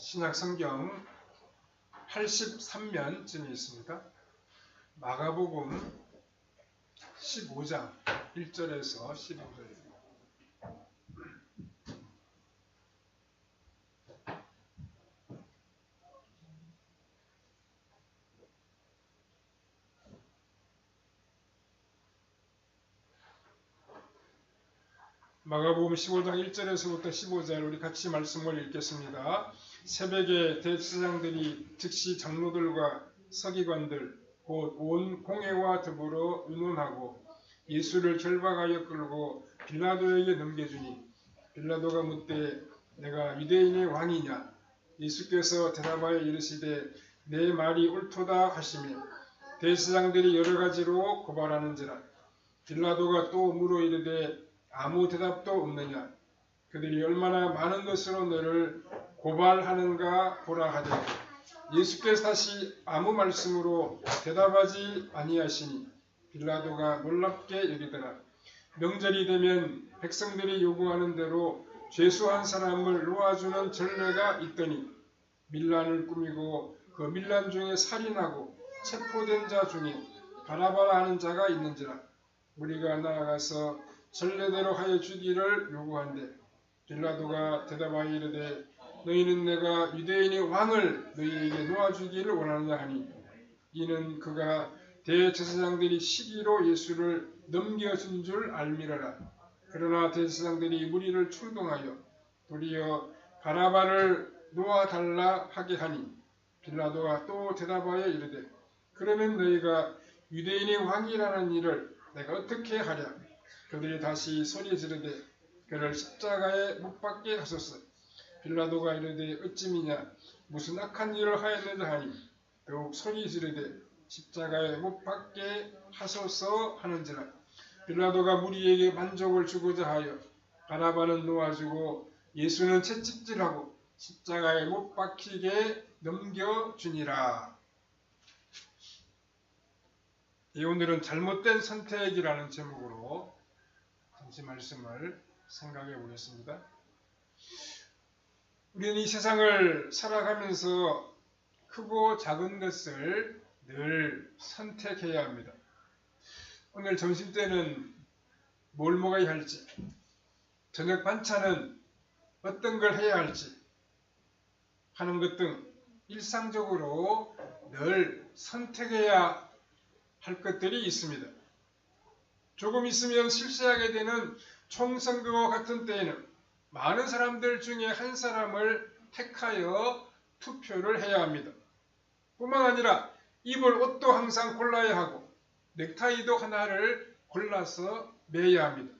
신약 성경 83면쯤에 있습니다. 마가복음 15장 1절에서 15절입니다. 마가복음 15장 1절에서부터 15절 우리 같이 말씀을 읽겠습니다. 새벽에 대제사장들이 즉시 장로들과 서기관들 곧 온 공회와 더불어 의논하고 예수를 결박하여 끌고 빌라도에게 넘겨주니 빌라도가 묻되 내가 유대인의 왕이냐? 예수께서 대답하여 이르시되 내 말이 옳도다 하시며 대제사장들이 여러 가지로 고발하는지라. 빌라도가 또 물어 이르되 아무 대답도 없느냐? 그들이 얼마나 많은 것으로 너를 고발하는가 보라 하되 예수께서 다시 아무 말씀으로 대답하지 아니하시니 빌라도가 놀랍게 여기더라. 명절이 되면 백성들이 요구하는 대로 죄수한 사람을 놓아주는 전례가 있더니 밀란을 꾸미고 그 밀란 중에 살인하고 체포된 자 중에 바라바라 하는 자가 있는지라. 우리가 나아가서 전례대로 하여 주기를 요구한대 빌라도가 대답하여 이르되 너희는 내가 유대인의 왕을 너희에게 놓아주기를 원하느냐 하니 이는 그가 대제사장들이 시기로 예수를 넘겨준 줄 알미러라. 그러나 대제사장들이 무리를 충동하여 도리어 바라바를 놓아달라 하게 하니 빌라도가 또 대답하여 이르되 그러면 너희가 유대인의 왕이라는 일을 내가 어떻게 하랴? 그들이 다시 소리 지르되 그를 십자가에 못 박게 하소서. 빌라도가 이르되 어찌미냐 무슨 악한 일을 하였느냐 하니 더욱 소리 지르되 십자가에 못 박게 하소서 하는지라. 빌라도가 무리에게 만족을 주고자 하여 바라바는 놓아주고 예수는 채찍질하고 십자가에 못 박히게 넘겨주니라. 오늘은 잘못된 선택이라는 제목으로 잠시 말씀을 생각해 보겠습니다. 우리는 이 세상을 살아가면서 크고 작은 것을 늘 선택해야 합니다. 오늘 점심때는 뭘 먹어야 할지, 저녁 반찬은 어떤 걸 해야 할지 하는 것 등 일상적으로 늘 선택해야 할 것들이 있습니다. 조금 있으면 실시하게 되는 총선거와 같은 때에는 많은 사람들 중에 한 사람을 택하여 투표를 해야 합니다. 뿐만 아니라 입을 옷도 항상 골라야 하고 넥타이도 하나를 골라서 매야 합니다.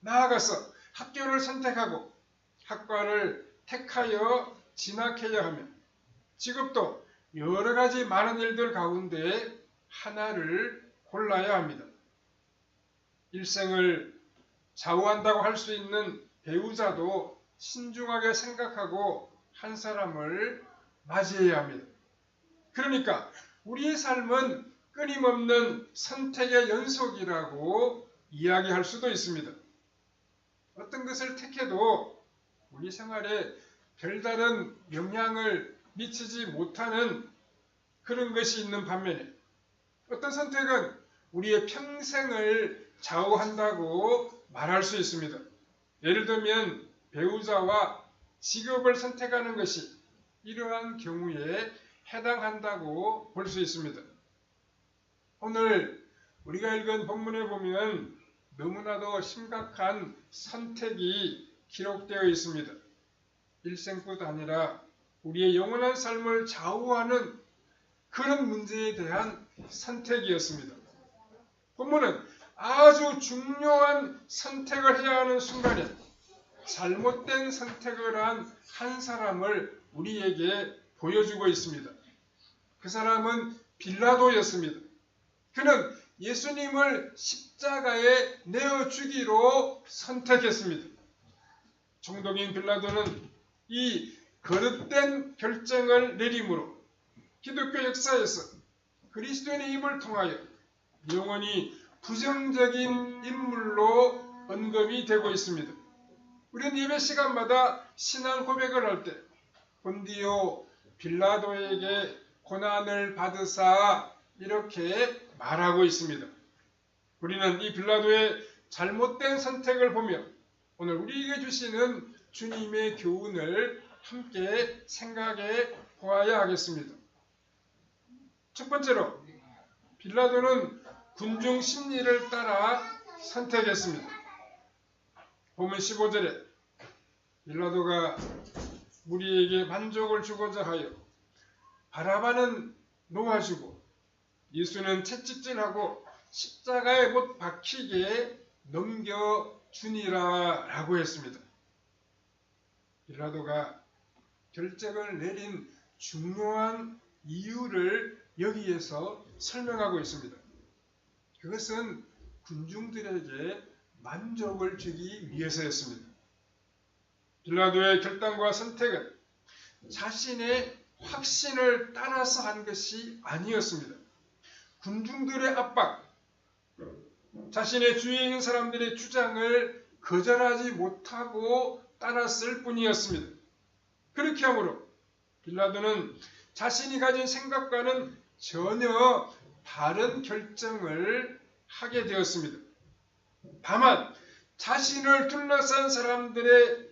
나아가서 학교를 선택하고 학과를 택하여 진학해야 하며 직업도 여러 가지 많은 일들 가운데 하나를 골라야 합니다. 일생을 좌우한다고 할 수 있는 배우자도 신중하게 생각하고 한 사람을 맞이해야 합니다. 그러니까 우리의 삶은 끊임없는 선택의 연속이라고 이야기할 수도 있습니다. 어떤 것을 택해도 우리 생활에 별다른 영향을 미치지 못하는 그런 것이 있는 반면에 어떤 선택은 우리의 평생을 좌우한다고 말할 수 있습니다. 예를 들면 배우자와 직업을 선택하는 것이 이러한 경우에 해당한다고 볼 수 있습니다. 오늘 우리가 읽은 본문에 보면 너무나도 심각한 선택이 기록되어 있습니다. 일생뿐 아니라 우리의 영원한 삶을 좌우하는 그런 문제에 대한 선택이었습니다. 본문은 아주 중요한 선택을 해야 하는 순간에 잘못된 선택을 한 한 사람을 우리에게 보여주고 있습니다. 그 사람은 빌라도였습니다. 그는 예수님을 십자가에 내어주기로 선택했습니다. 총독인 빌라도는 이 거듭된 결정을 내림으로 기독교 역사에서 그리스도인의 입을 통하여 영원히 부정적인 인물로 언급이 되고 있습니다. 우리는 예배 시간마다 신앙 고백을 할 때 본디오 빌라도에게 고난을 받으사 이렇게 말하고 있습니다. 우리는 이 빌라도의 잘못된 선택을 보며 오늘 우리에게 주시는 주님의 교훈을 함께 생각해 보아야 하겠습니다. 첫 번째로 빌라도는 군중 심리를 따라 선택했습니다. 본문 15절에 빌라도가 무리에게 만족을 주고자 하여 바라바는 놓아주고 예수는 채찍질하고 십자가에 못 박히게 넘겨주니라 라고 했습니다. 빌라도가 결정을 내린 중요한 이유를 여기에서 설명하고 있습니다. 그것은 군중들에게 만족을 주기 위해서였습니다. 빌라도의 결단과 선택은 자신의 확신을 따라서 한 것이 아니었습니다. 군중들의 압박, 자신의 주위에 있는 사람들의 주장을 거절하지 못하고 따랐을 뿐이었습니다. 그렇게 하므로 빌라도는 자신이 가진 생각과는 전혀 다른 결정을 하게 되었습니다. 다만 자신을 둘러싼 사람들의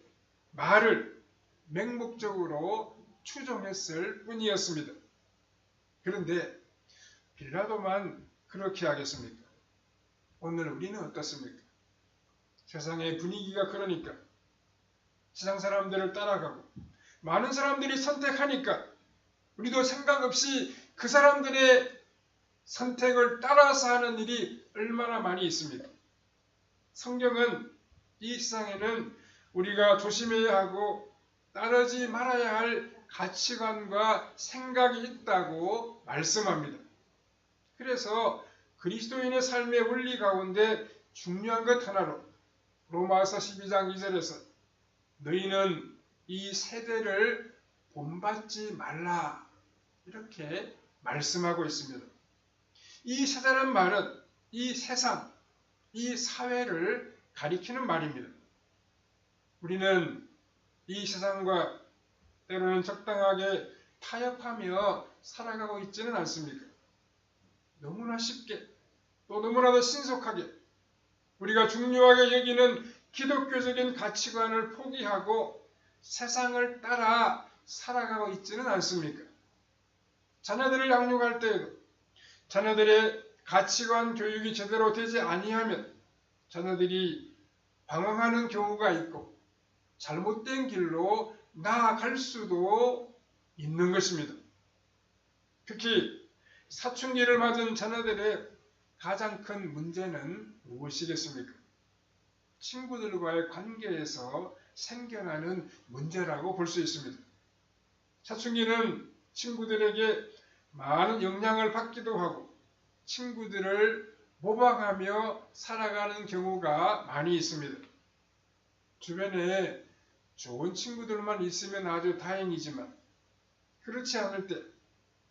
말을 맹목적으로 추종했을 뿐이었습니다. 그런데 빌라도만 그렇게 하겠습니까? 오늘 우리는 어떻습니까? 세상의 분위기가 그러니까 세상 사람들을 따라가고 많은 사람들이 선택하니까 우리도 생각 없이 그 사람들의 선택을 따라서 하는 일이 얼마나 많이 있습니까? 성경은 이 세상에는 우리가 조심해야 하고 따르지 말아야 할 가치관과 생각이 있다고 말씀합니다. 그래서 그리스도인의 삶의 원리 가운데 중요한 것 하나로 로마서 12장 2절에서 너희는 이 세대를 본받지 말라 이렇게 말씀하고 있습니다. 이 세대란 말은 이 세상, 이 사회를 가리키는 말입니다. 우리는 이 세상과 때로는 적당하게 타협하며 살아가고 있지는 않습니까? 너무나 쉽게 또 너무나도 신속하게 우리가 중요하게 여기는 기독교적인 가치관을 포기하고 세상을 따라 살아가고 있지는 않습니까? 자녀들을 양육할 때에도 자녀들의 가치관 교육이 제대로 되지 아니하면 자녀들이 방황하는 경우가 있고 잘못된 길로 나아갈 수도 있는 것입니다. 특히 사춘기를 맞은 자녀들의 가장 큰 문제는 무엇이겠습니까? 친구들과의 관계에서 생겨나는 문제라고 볼 수 있습니다. 사춘기는 친구들에게 많은 영향을 받기도 하고 친구들을 모방하며 살아가는 경우가 많이 있습니다. 주변에 좋은 친구들만 있으면 아주 다행이지만 그렇지 않을 때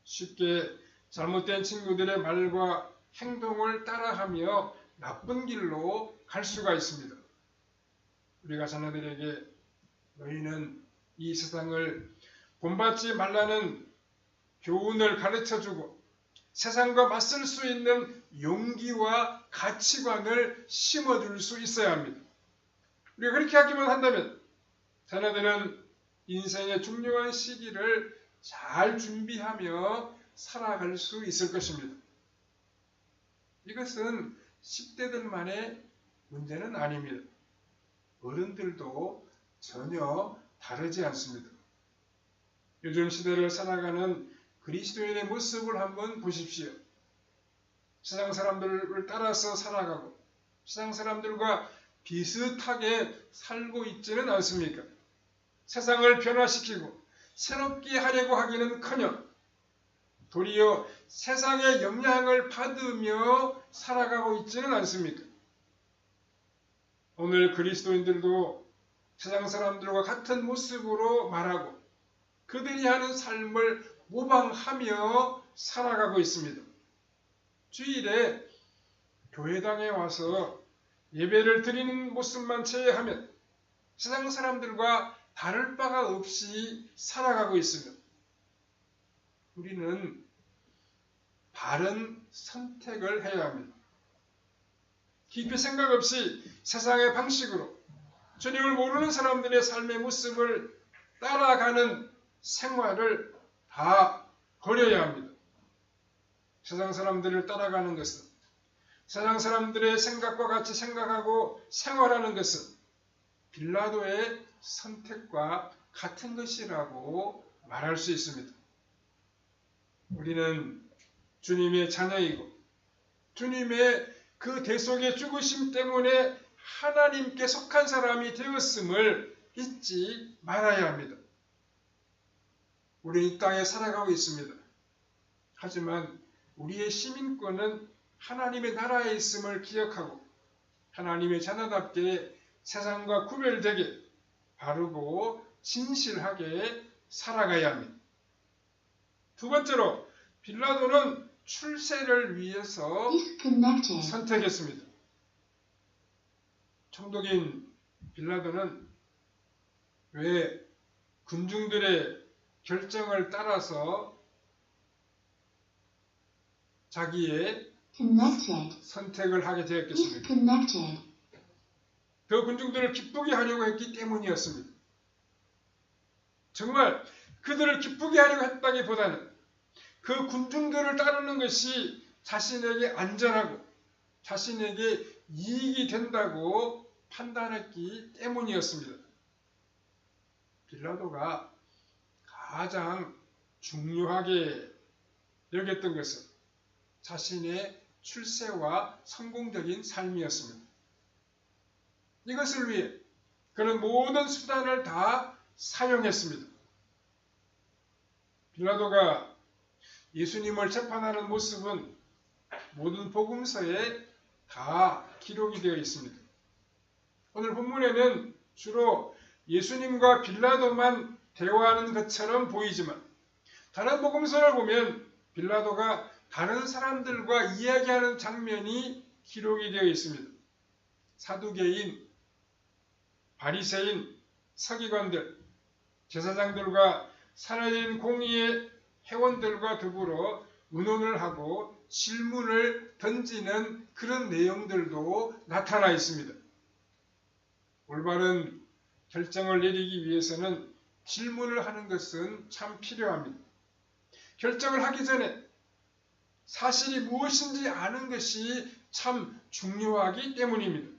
쉽게 잘못된 친구들의 말과 행동을 따라하며 나쁜 길로 갈 수가 있습니다. 우리가 자녀들에게 너희는 이 세상을 본받지 말라는 교훈을 가르쳐주고 세상과 맞설 수 있는 용기와 가치관을 심어줄 수 있어야 합니다. 우리가 그렇게 하기만 한다면 자녀들은 인생의 중요한 시기를 잘 준비하며 살아갈 수 있을 것입니다. 이것은 10대들만의 문제는 아닙니다. 어른들도 전혀 다르지 않습니다. 요즘 시대를 살아가는 그리스도인의 모습을 한번 보십시오. 세상 사람들을 따라서 살아가고 세상 사람들과 비슷하게 살고 있지는 않습니까? 세상을 변화시키고 새롭게 하려고 하기는커녕 도리어 세상의 영향을 받으며 살아가고 있지는 않습니까? 오늘 그리스도인들도 세상 사람들과 같은 모습으로 말하고 그들이 하는 삶을 모방하며 살아가고 있습니다. 주일에 교회당에 와서 예배를 드리는 모습만 제외하면 세상 사람들과 다를 바가 없이 살아가고 있습니다. 우리는 바른 선택을 해야 합니다. 깊이 생각 없이 세상의 방식으로 주님을 모르는 사람들의 삶의 모습을 따라가는 생활을 다 버려야 합니다. 세상 사람들을 따라가는 것은, 세상 사람들의 생각과 같이 생각하고 생활하는 것은 빌라도의 선택과 같은 것이라고 말할 수 있습니다. 우리는 주님의 자녀이고 주님의 그 대속의 죽으심 때문에 하나님께 속한 사람이 되었음을 잊지 말아야 합니다. 우리는 이 땅에 살아가고 있습니다. 하지만 우리의 시민권은 하나님의 나라에 있음을 기억하고 하나님의 자녀답게 세상과 구별되게 바르고 진실하게 살아가야 합니다. 두 번째로 빌라도는 출세를 위해서 선택했습니다. 총독인 빌라도는 왜 군중들의 결정을 따라서 자기의 선택을 하게 되었겠습니까? 그 군중들을 기쁘게 하려고 했기 때문이었습니다. 정말 그들을 기쁘게 하려고 했다기보다는 그 군중들을 따르는 것이 자신에게 안전하고 자신에게 이익이 된다고 판단했기 때문이었습니다. 빌라도가 가장 중요하게 여겼던 것은 자신의 출세와 성공적인 삶이었습니다. 이것을 위해 그는 모든 수단을 다 사용했습니다. 빌라도가 예수님을 재판하는 모습은 모든 복음서에 다 기록이 되어 있습니다. 오늘 본문에는 주로 예수님과 빌라도만 대화하는 것처럼 보이지만 다른 복음서를 보면 빌라도가 다른 사람들과 이야기하는 장면이 기록이 되어 있습니다. 사두개인, 바리새인, 서기관들, 제사장들과 살아있는 공의의 회원들과 더불어 의논을 하고 질문을 던지는 그런 내용들도 나타나 있습니다. 올바른 결정을 내리기 위해서는 질문을 하는 것은 참 필요합니다. 결정을 하기 전에 사실이 무엇인지 아는 것이 참 중요하기 때문입니다.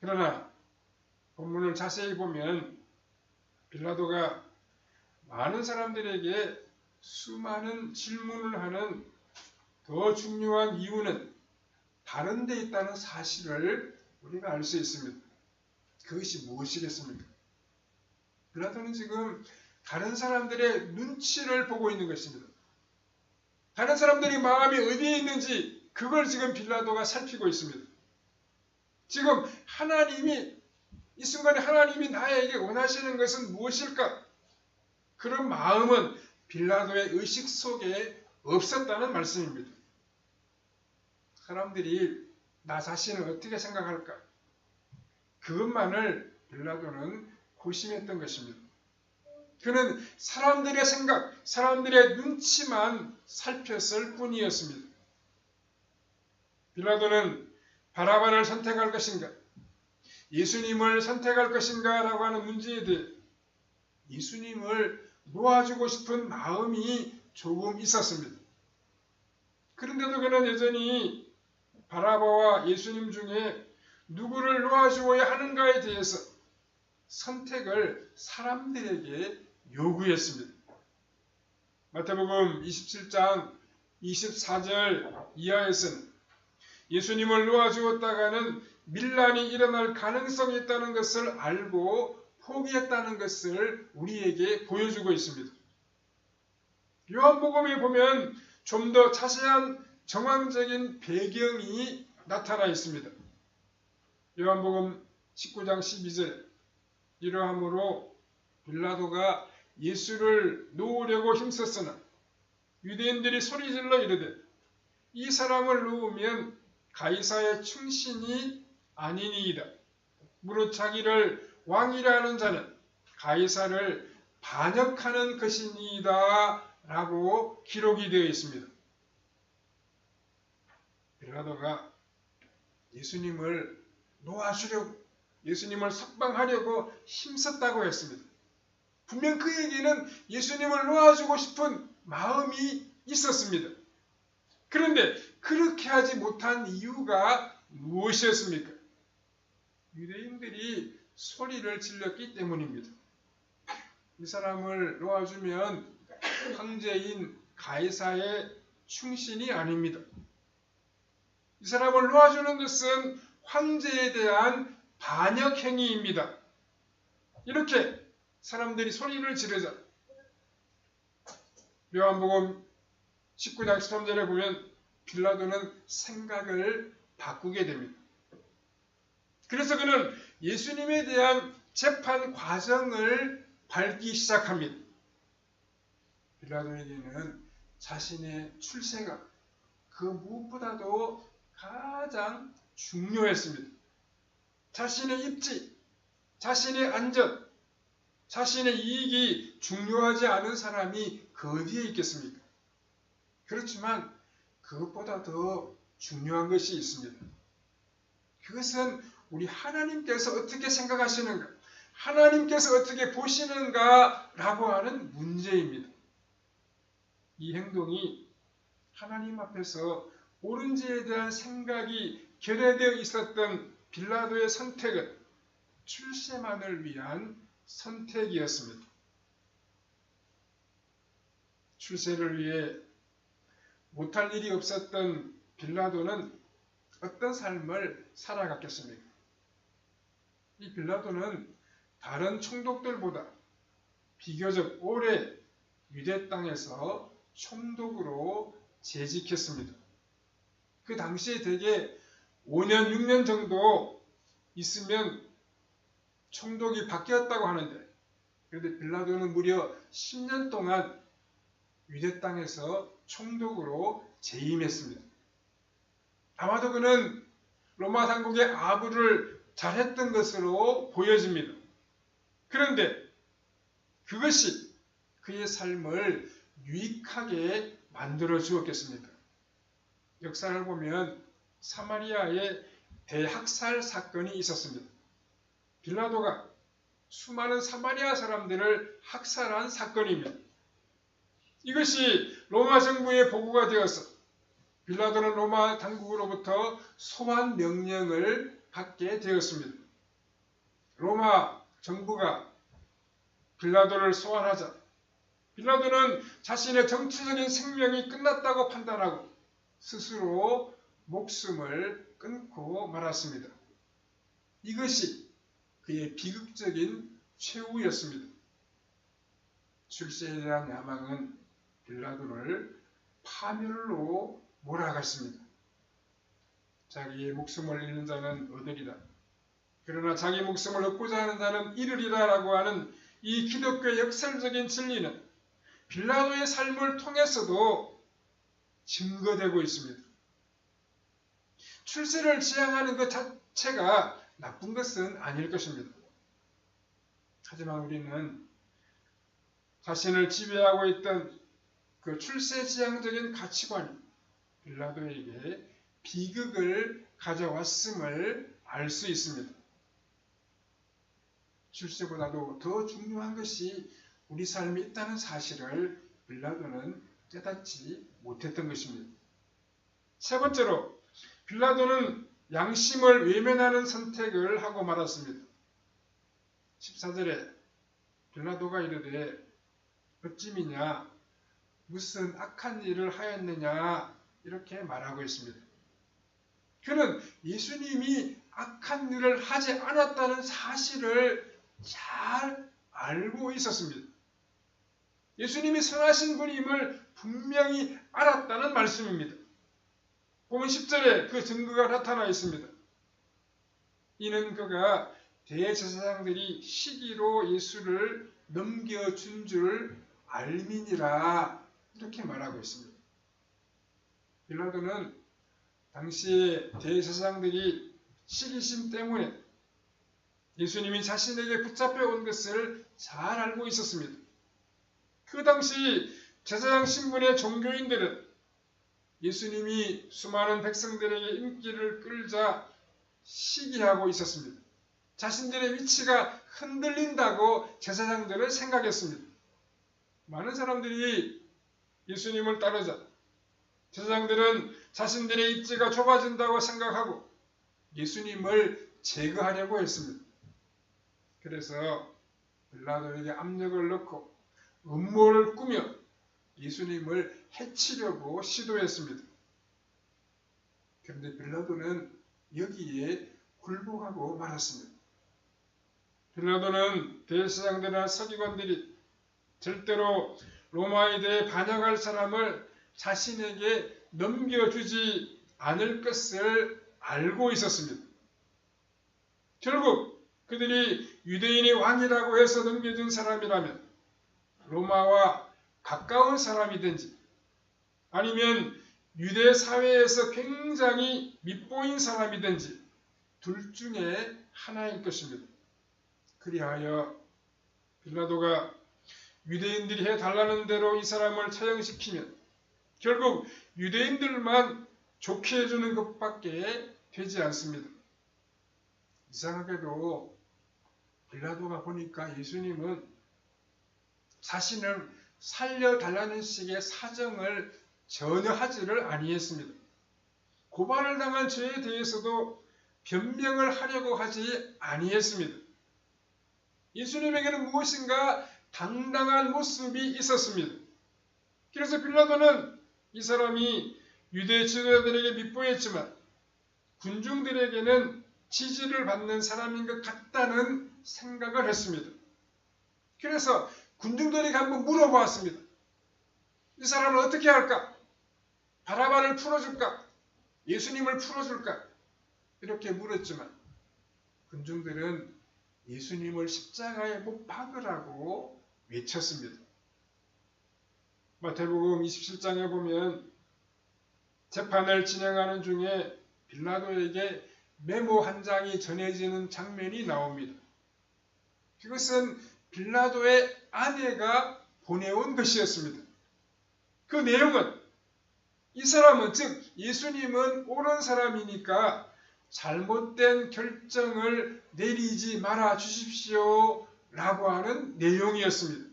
그러나 본문을 자세히 보면 빌라도가 많은 사람들에게 수많은 질문을 하는 더 중요한 이유는 다른 데 있다는 사실을 우리가 알 수 있습니다. 그것이 무엇이겠습니까? 빌라도는 지금 다른 사람들의 눈치를 보고 있는 것입니다. 다른 사람들의 마음이 어디에 있는지 그걸 지금 빌라도가 살피고 있습니다. 지금 하나님이 이 순간에 하나님이 나에게 원하시는 것은 무엇일까? 그런 마음은 빌라도의 의식 속에 없었다는 말씀입니다. 사람들이 나 자신을 어떻게 생각할까? 그것만을 빌라도는 고심했던 것입니다. 그는 사람들의 생각, 사람들의 눈치만 살폈을 뿐이었습니다. 빌라도는 바라바를 선택할 것인가? 예수님을 선택할 것인가? 라고 하는 문제에 대해 예수님을 놓아주고 싶은 마음이 조금 있었습니다. 그런데도 그는 여전히 바라바와 예수님 중에 누구를 놓아주어야 하는가에 대해서 선택을 사람들에게 요구했습니다. 마태복음 27장 24절 이하에서는 예수님을 놓아주었다가는 밀란이 일어날 가능성이 있다는 것을 알고 포기했다는 것을 우리에게 보여주고 있습니다. 요한복음에 보면 좀 더 자세한 정황적인 배경이 나타나 있습니다. 요한복음 19장 12절 이러함으로 빌라도가 예수를 놓으려고 힘썼으나 유대인들이 소리질러 이르되 이 사람을 놓으면 가이사의 충신이 아니니이다. 무릇 자기를 왕이라 하는 자는 가이사를 반역하는 것이니이다 라고 기록이 되어 있습니다. 빌라도가 예수님을 놓아주려고, 예수님을 석방하려고 힘썼다고 했습니다. 분명 그에게는 예수님을 놓아주고 싶은 마음이 있었습니다. 그런데 그렇게 하지 못한 이유가 무엇이었습니까? 유대인들이 소리를 질렀기 때문입니다. 이 사람을 놓아주면 황제인 가이사의 충신이 아닙니다. 이 사람을 놓아주는 것은 황제에 대한 반역 행위입니다. 이렇게 사람들이 소리를 지르자 요한복음 19장 13절에 보면 빌라도는 생각을 바꾸게 됩니다. 그래서 그는 예수님에 대한 재판 과정을 밟기 시작합니다. 빌라도에게는 자신의 출세가 그 무엇보다도 가장 중요했습니다. 자신의 입지, 자신의 안전, 자신의 이익이 중요하지 않은 사람이 그 어디에 있겠습니까? 그렇지만 그것보다 더 중요한 것이 있습니다. 그것은 우리 하나님께서 어떻게 생각하시는가, 하나님께서 어떻게 보시는가 라고 하는 문제입니다. 이 행동이 하나님 앞에서 옳은지에 대한 생각이 결여되어 있었던 빌라도의 선택은 출세만을 위한 선택이었습니다. 출세를 위해 못할 일이 없었던 빌라도는 어떤 삶을 살아갔겠습니까? 이 빌라도는 다른 총독들보다 비교적 오래 유대 땅에서 총독으로 재직했습니다. 그 당시에 대개 5년, 6년 정도 있으면 총독이 바뀌었다고 하는데, 그런데 빌라도는 무려 10년 동안 유대 땅에서 총독으로 재임했습니다. 아마도 그는 로마 당국의 아부를 잘했던 것으로 보여집니다. 그런데 그것이 그의 삶을 유익하게 만들어 주었겠습니까? 역사를 보면 사마리아에 대학살 사건이 있었습니다. 빌라도가 수많은 사마리아 사람들을 학살한 사건입니다. 이것이 로마 정부에 보고가 되어서 빌라도는 로마 당국으로부터 소환 명령을 받게 되었습니다. 로마 정부가 빌라도를 소환하자 빌라도는 자신의 정치적인 생명이 끝났다고 판단하고 스스로 목숨을 끊고 말았습니다. 이것이 그의 비극적인 최후였습니다. 출세에 대한 야망은 빌라도를 파멸로 몰아갔습니다. 자기의 목숨을 잃는 자는 얻으리라. 그러나 자기 목숨을 얻고자 하는 자는 잃으리라 라고 하는 이 기독교의 역설적인 진리는 빌라도의 삶을 통해서도 증거되고 있습니다. 출세를 지향하는 것 자체가 나쁜 것은 아닐 것입니다. 하지만 우리는 자신을 지배하고 있던 그 출세지향적인 가치관이 빌라도에게 비극을 가져왔음을 알 수 있습니다. 출세보다도 더 중요한 것이 우리 삶에 있다는 사실을 빌라도는 깨닫지 못했던 것입니다. 세 번째로 빌라도는 양심을 외면하는 선택을 하고 말았습니다. 14절에 빌라도가 이르되 어찌미냐 무슨 악한 일을 하였느냐 이렇게 말하고 있습니다. 그는 예수님이 악한 일을 하지 않았다는 사실을 잘 알고 있었습니다. 예수님이 선하신 분임을 분명히 알았다는 말씀입니다. 보면 10절에 그 증거가 나타나 있습니다. 이는 그가 대제사장들이 시기로 예수를 넘겨준 줄 알미니라 이렇게 말하고 있습니다. 빌라도는 당시에 대제사장들이 시기심 때문에 예수님이 자신에게 붙잡혀 온 것을 잘 알고 있었습니다. 그 당시 제사장 신분의 종교인들은 예수님이 수많은 백성들에게 인기를 끌자 시기하고 있었습니다. 자신들의 위치가 흔들린다고 제사장들은 생각했습니다. 많은 사람들이 예수님을 따르자 제사장들은 자신들의 입지가 좁아진다고 생각하고 예수님을 제거하려고 했습니다. 그래서 빌라도에게 압력을 넣고 음모를 꾸며 예수님을 해치려고 시도했습니다. 그런데 빌라도는 여기에 굴복하고 말았습니다. 빌라도는 대제사장들이나 서기관들이 절대로 로마에 대해 반역할 사람을 자신에게 넘겨주지 않을 것을 알고 있었습니다. 결국 그들이 유대인이 왕이라고 해서 넘겨준 사람이라면 로마와 가까운 사람이든지 아니면 유대 사회에서 굉장히 밉보인 사람이든지 둘 중에 하나일 것입니다. 그리하여 빌라도가 유대인들이 해달라는 대로 이 사람을 처형시키면 결국 유대인들만 좋게 해주는 것밖에 되지 않습니다. 이상하게도 빌라도가 보니까 예수님은 자신을 살려달라는 식의 사정을 전혀 하지를 아니했습니다. 고발을 당한 죄에 대해서도 변명을 하려고 하지 아니했습니다. 예수님에게는 무엇인가 당당한 모습이 있었습니다. 그래서 빌라도는 이 사람이 유대 지도자들에게 밉보했지만 군중들에게는 지지를 받는 사람인 것 같다는 생각을 했습니다. 그래서 군중들에게 한번 물어보았습니다. 이 사람을 어떻게 할까? 바라바를 풀어줄까? 예수님을 풀어줄까? 이렇게 물었지만 군중들은 예수님을 십자가에 못 박으라고 외쳤습니다. 마태복음 27장에 보면 재판을 진행하는 중에 빌라도에게 메모 한 장이 전해지는 장면이 나옵니다. 그것은 빌라도의 아내가 보내온 것이었습니다. 그 내용은 이 사람은 즉 예수님은 옳은 사람이니까 잘못된 결정을 내리지 말아 주십시오 라고 하는 내용이었습니다.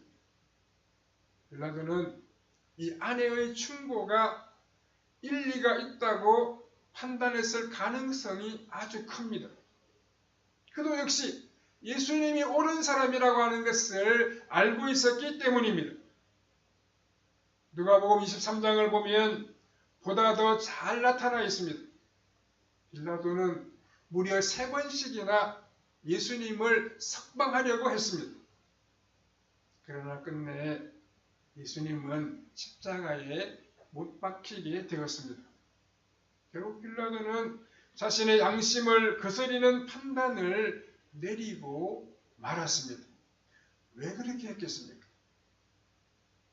빌라도는 이 아내의 충고가 일리가 있다고 판단했을 가능성이 아주 큽니다. 그도 역시 예수님이 옳은 사람이라고 하는 것을 알고 있었기 때문입니다. 누가복음 23장을 보면 보다 더 잘 나타나 있습니다. 빌라도는 무려 3번씩이나 예수님을 석방하려고 했습니다. 그러나 끝내 예수님은 십자가에 못 박히게 되었습니다. 결국 빌라도는 자신의 양심을 거스리는 판단을 내리고 말았습니다. 왜 그렇게 했겠습니까?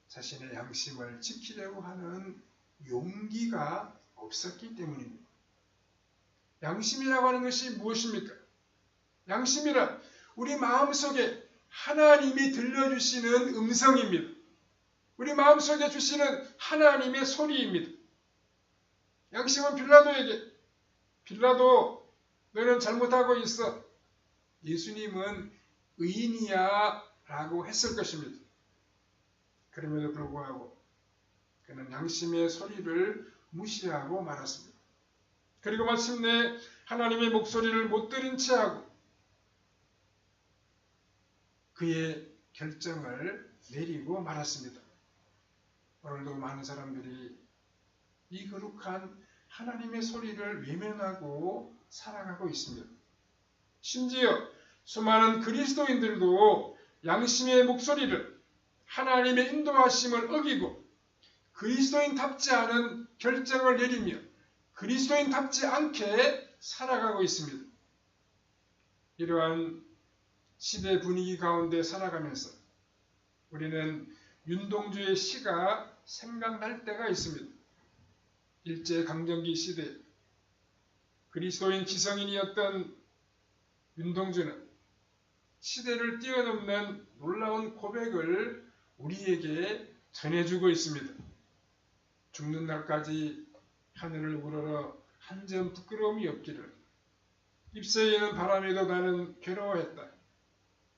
자신의 양심을 지키려고 하는 용기가 없었기 때문입니다. 양심이라고 하는 것이 무엇입니까? 양심이란 우리 마음속에 하나님이 들려주시는 음성입니다. 우리 마음속에 주시는 하나님의 소리입니다. 양심은 빌라도에게 빌라도 너는 잘못하고 있어. 예수님은 의인이야 라고 했을 것입니다. 그럼에도 불구하고 그는 양심의 소리를 무시하고 말았습니다. 그리고 마침내 하나님의 목소리를 못 들은 채 하고 그의 결정을 내리고 말았습니다. 오늘도 많은 사람들이 이 거룩한 하나님의 소리를 외면하고 살아가고 있습니다. 심지어 수많은 그리스도인들도 양심의 목소리를 하나님의 인도하심을 어기고 그리스도인답지 않은 결정을 내리며 그리스도인답지 않게 살아가고 있습니다. 이러한 시대 분위기 가운데 살아가면서 우리는 윤동주의 시가 생각날 때가 있습니다. 일제강점기 시대 그리스도인 지성인이었던 윤동주는 시대를 뛰어넘는 놀라운 고백을 우리에게 전해주고 있습니다. 죽는 날까지 하늘을 우러러 한 점 부끄러움이 없기를. 잎새이는 바람에도 나는 괴로워했다.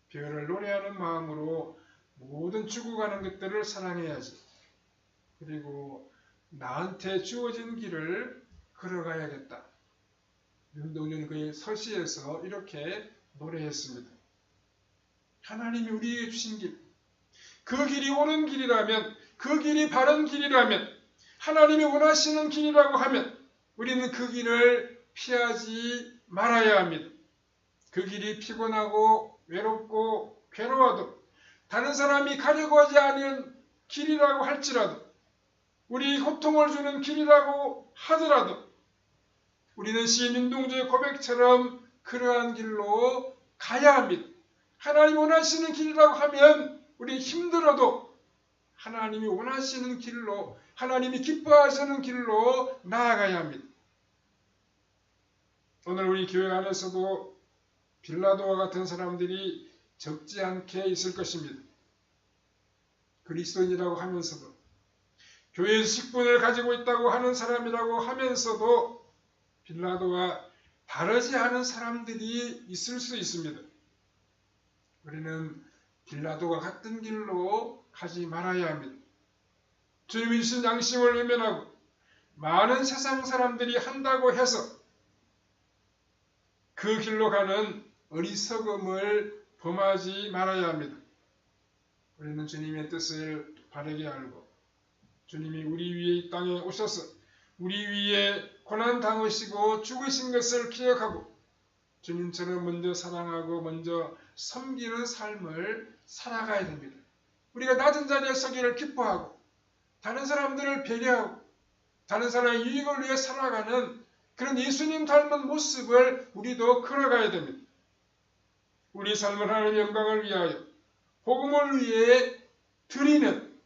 별을 노래하는 마음으로 모든 죽어가는 것들을 사랑해야지. 그리고 나한테 주어진 길을 걸어가야겠다. 윤동주는 그의 서시에서 이렇게 노래했습니다. 하나님이 우리에게 주신 길, 그 길이 옳은 길이라면, 그 길이 바른 길이라면, 하나님이 원하시는 길이라고 하면 우리는 그 길을 피하지 말아야 합니다. 그 길이 피곤하고 외롭고 괴로워도, 다른 사람이 가려고 하지 않은 길이라고 할지라도, 우리 고통을 주는 길이라고 하더라도 우리는 시인 윤동주의 고백처럼 그러한 길로 가야 합니다. 하나님이 원하시는 길이라고 하면 우리 힘들어도 하나님이 원하시는 길로, 하나님이 기뻐하시는 길로 나아가야 합니다. 오늘 우리 교회 안에서도 빌라도와 같은 사람들이 적지 않게 있을 것입니다. 그리스도인이라고 하면서도, 교회에서 직분을 가지고 있다고 하는 사람이라고 하면서도 빌라도와 다르지 않은 사람들이 있을 수 있습니다. 우리는 빌라도와 같은 길로 가지 말아야 합니다. 주님이 주신 양심을 외면하고 많은 세상 사람들이 한다고 해서 그 길로 가는 어리석음을 범하지 말아야 합니다. 우리는 주님의 뜻을 바르게 알고 주님이 우리 위에 이 땅에 오셔서 우리 위에 고난 당하시고 죽으신 것을 기억하고 주님처럼 먼저 사랑하고 먼저 섬기는 삶을 살아가야 됩니다. 우리가 낮은 자리에 서기를 기뻐하고 다른 사람들을 배려하고 다른 사람의 유익을 위해 살아가는 그런 예수님 닮은 모습을 우리도 걸어가야 됩니다. 우리 삶을 하나님의 영광을 위하여 복음을 위해 드리는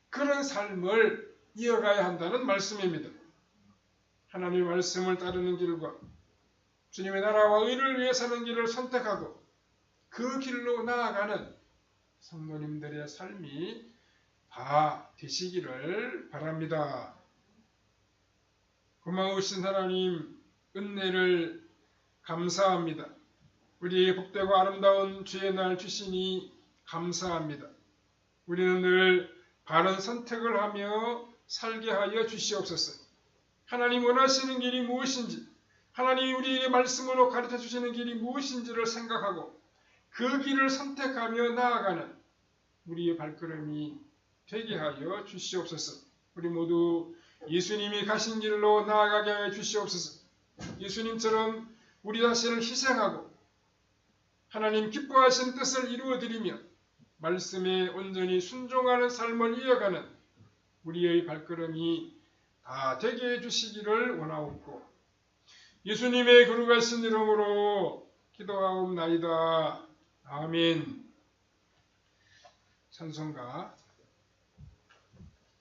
그런 삶을 이어가야 한다는 말씀입니다. 하나님의 말씀을 따르는 길과 주님의 나라와 의를 위해 사는 길을 선택하고 그 길로 나아가는 성도님들의 삶이 다 되시기를 바랍니다. 고마우신 하나님, 은혜를 감사합니다. 우리의 복되고 아름다운 주의 날 주시니 감사합니다. 우리는 늘 바른 선택을 하며 살게 하여 주시옵소서. 하나님 원하시는 길이 무엇인지, 하나님이 우리에게 말씀으로 가르쳐 주시는 길이 무엇인지를 생각하고 그 길을 선택하며 나아가는 우리의 발걸음이 되게 하여 주시옵소서. 우리 모두 예수님이 가신 길로 나아가게 하여 주시옵소서. 예수님처럼 우리 자신을 희생하고 하나님 기뻐하시는 뜻을 이루어드리며 말씀에 온전히 순종하는 삶을 이어가는 우리의 발걸음이 다 되게 해주시기를 원하옵고 예수님의 거룩하신 이름으로 기도하옵나이다. 아멘. 찬송가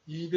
200